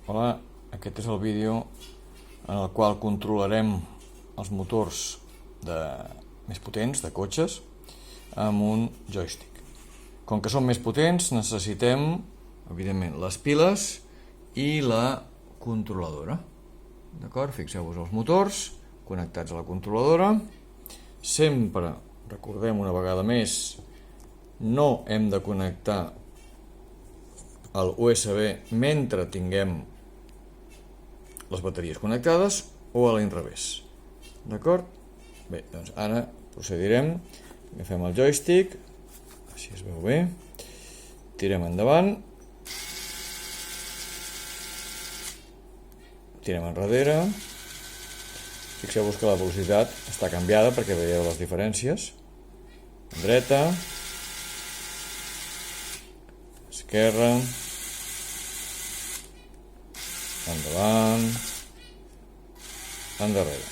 Hola, aquest és el vídeo en el qual controlarem els motors més potents de cotxes amb un joystick. Com que són més potents necessitem, evidentment, les piles i la controladora. D'acord? Fixeu-vos els motors connectats a la controladora. Sempre, recordem una vegada més, no hem de connectar el USB mentre tinguem les bateries connectades o a l'inrevés. D'acord? Bé, doncs ara procedirem. Agafem el joystick, així es veu bé, tirem endavant, tirem enrere. Fixeu-vos que la velocitat està canviada perquè veieu les diferències. Dreta, esquerra, endavant, endarrere.